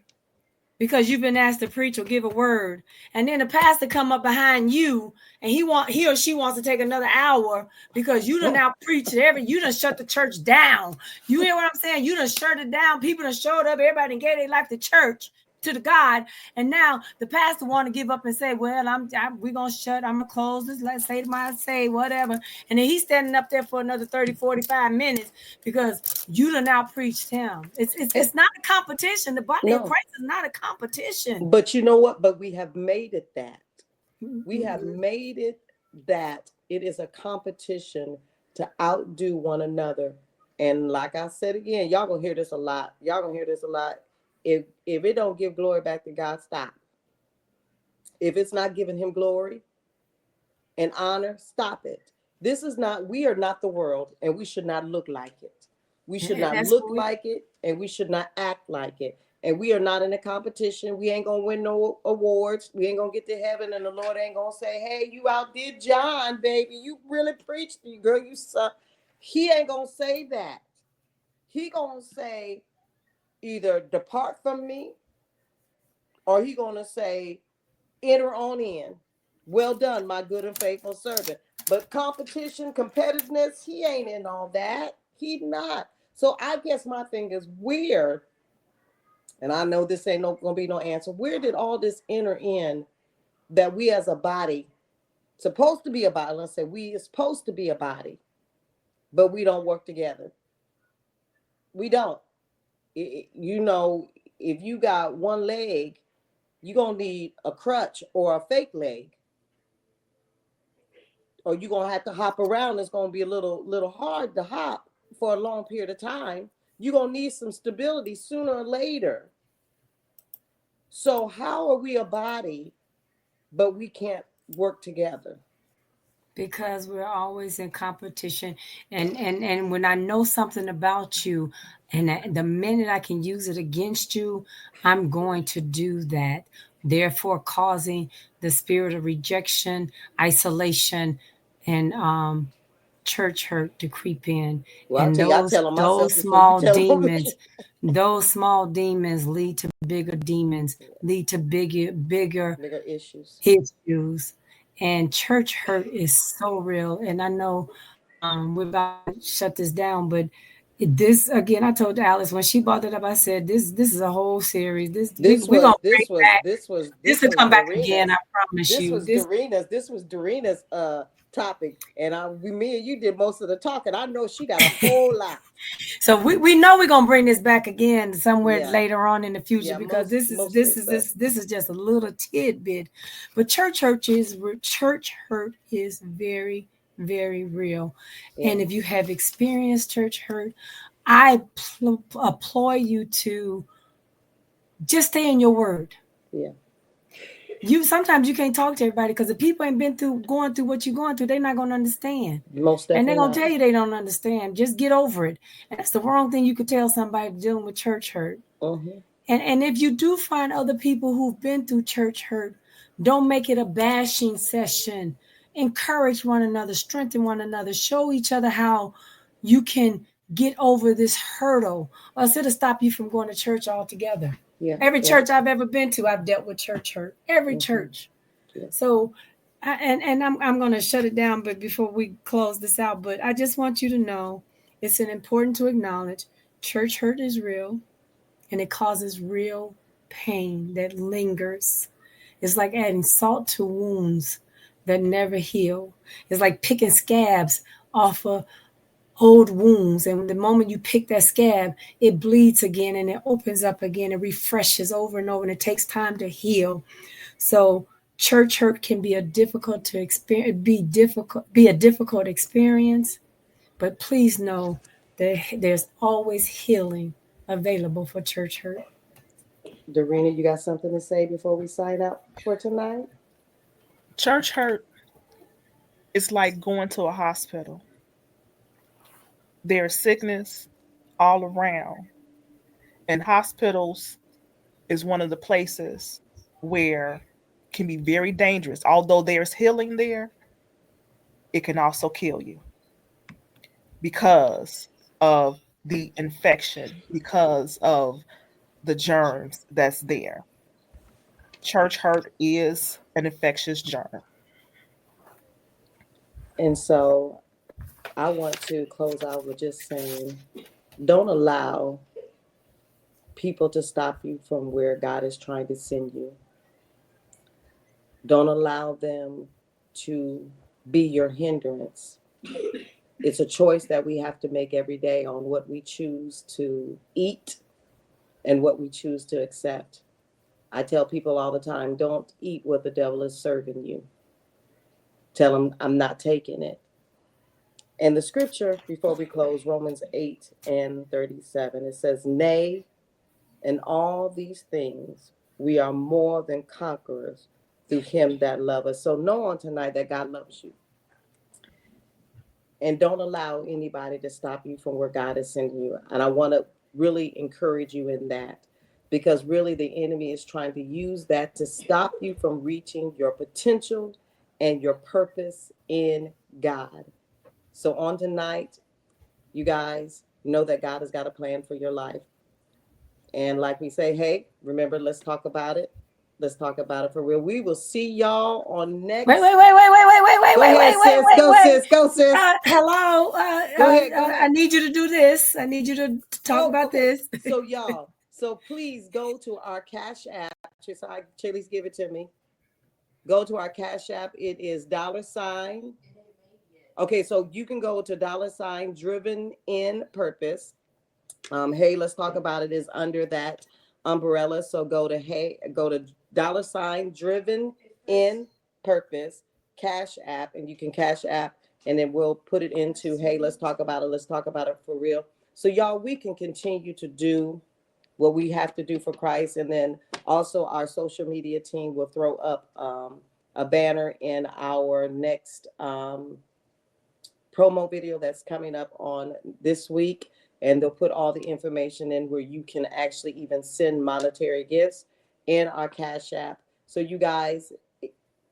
S3: because you've been asked to preach or give a word, and then the pastor come up behind you and he or she wants to take another hour because you done now preached you done shut the church down. You hear what I'm saying? You done shut it down. People done showed up. Everybody done gave their life to church, to the God, and now the pastor want to give up and say, well, we're gonna shut, I'm gonna close this, let's say whatever, and then he's standing up there for another 30-45 minutes because you done now preached him. It's not a competition. The body of Christ is not a competition.
S1: But you know what? But we have made it that. We have made it that it is a competition to outdo one another. And like I said again, y'all gonna hear this a lot. If it don't give glory back to God, stop. If it's not giving him glory and honor, stop it. We are not the world, and we should not look like it. We should not look like it, and we should not act like it. And we are not in a competition. We ain't gonna win no awards. We ain't gonna get to heaven, and the Lord ain't gonna say, hey, you outdid John, baby. You really preached, girl, you suck. He ain't gonna say that. He gonna say, either depart from me, or he gonna say, enter on in. Well done, my good and faithful servant. But competition, competitiveness, he ain't in all that. He not. So I guess my thing is where, and I know this ain't no gonna be no answer. Where did all this enter in that we as a body supposed to be a body? Let's say we are supposed to be a body, but we don't work together. We don't. You know, if you got one leg, you're gonna need a crutch or a fake leg, or you're gonna have to hop around. It's gonna be a little hard to hop for a long period of time. You're gonna need some stability sooner or later. So how are we a body, but we can't work together?
S3: because we're always in competition, and when I know something about you, and the minute I can use it against you, I'm going to do that, therefore causing the spirit of rejection, isolation, and church hurt to creep in.
S1: Well, I'll
S3: And
S1: tell you, I tell them myself before you tell them me.
S3: those small demons lead to bigger demons, lead to bigger
S1: Bigger issues.
S3: issues. And church hurt is so real. And I know we're about to shut this down, but this again, I told Alice when she brought it up, I said this is a whole series. This
S1: This
S3: we're gonna
S1: was
S3: bring
S1: this was
S3: back.
S1: this was
S3: This
S1: this
S3: will
S1: was
S3: come back again. I
S1: Dorena's.
S3: promise you. This
S1: This was Dorena's topic, and me and you did most of the talking. I know she got a whole lot.
S3: So we know we're gonna bring this back again somewhere
S1: Yeah,
S3: later on in the future
S1: yeah,
S3: because
S1: mostly so.
S3: this is just a little tidbit. But church hurt is very, very real.
S1: Yeah,
S3: And if you have experienced church hurt, I applaud you to just stay in your word.
S1: yeah,
S3: You sometimes you can't talk to everybody because the people ain't been through going through what you're going through, they're not gonna understand.
S1: most
S3: And they're
S1: definitely
S3: gonna
S1: not.
S3: tell you they don't understand. Just get over it. And that's the wrong thing you could tell somebody dealing with church hurt.
S1: Mm-hmm.
S3: And if you do find other people who've been through church hurt, don't make it a bashing session. Encourage one another, strengthen one another, show each other how you can get over this hurdle, or instead of stop you from going to church altogether.
S1: Yeah,
S3: Every
S1: yeah.
S3: church I've ever been to, I've dealt with church hurt. Every
S1: Mm-hmm.
S3: church.
S1: Yeah.
S3: So, I'm going to shut it down, but before we close this out, but I just want you to know it's an important to acknowledge church hurt is real and it causes real pain that lingers. It's like adding salt to wounds that never heal. It's like picking scabs off of old wounds. And the moment you pick that scab, it bleeds again and it opens up again. It refreshes over and over and it takes time to heal. So church hurt can be a difficult to experience, be a difficult experience, but please know that there's always healing available for church hurt.
S1: Dorena, you got something to say before we sign out for tonight?
S2: Church hurt is like going to a hospital. There's sickness all around, and hospitals is one of the places where can be very dangerous. Although there's healing there, it can also kill you because of the infection, because of the germs that's there. Church hurt is an infectious germ.
S1: And so I want to close out with just saying, don't allow people to stop you from where God is trying to send you. Don't allow them to be your hindrance. It's a choice that we have to make every day on what we choose to eat and what we choose to accept. I tell people all the time, don't eat what the devil is serving you. Tell him, I'm not taking it. And the scripture, before we close, Romans 8 and 37, it says, Nay, in all these things, we are more than conquerors through him that loves us. So know on tonight that God loves you. And don't allow anybody to stop you from where God is sending you. And I want to really encourage you in that, because really the enemy is trying to use that to stop you from reaching your potential and your purpose in God. So on tonight, you guys know that God has got a plan for your life. And like we say, hey, remember, let's talk about it. Let's talk about it for real. We will see y'all on
S3: Wait,
S1: next.
S3: wait, wait, wait, wait, wait, wait, wait,
S1: Go
S3: wait,
S1: ahead,
S3: wait, wait,
S1: sis.
S3: wait,
S1: Go,
S3: wait.
S1: sis. Go, sis.
S3: Hello.
S1: Go ahead. Go
S3: I
S1: ahead.
S3: need you to do this. I need you to talk
S1: Oh,
S3: about
S1: okay.
S3: this.
S1: So y'all, so please go to our Cash App. Chili's give it to me. Go to our Cash App. It is $. Okay, so you can go to $driven in purpose. Hey, let's talk about it is under that umbrella. So go to $driven in purpose Cash App, and you can Cash App, and then we'll put it into hey, let's talk about it. Let's talk about it for real. So y'all, we can continue to do what we have to do for Christ, and then also our social media team will throw up a banner in our next promo video that's coming up on this week, and they'll put all the information in where you can actually even send monetary gifts in our Cash App. So you guys,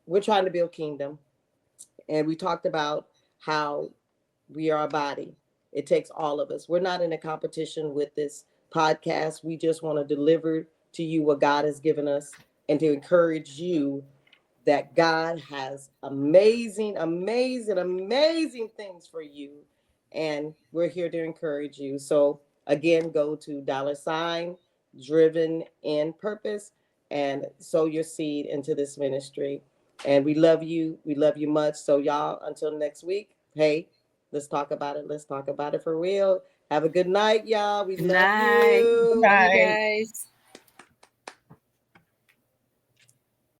S1: we're trying to build kingdom, and we talked about how we are a body. It takes all of us. We're not in a competition with this podcast. We just want to deliver to you what God has given us and to encourage you that God has amazing, amazing, amazing things for you. And we're here to encourage you. So again, go to $driven in purpose and sow your seed into this ministry. And we love you. We love you much. So y'all, until next week, hey, let's talk about it. Let's talk about it for real. Have a good night, y'all. We
S3: Good
S1: love
S3: night.
S1: you.
S3: Love you
S2: Right.
S3: guys.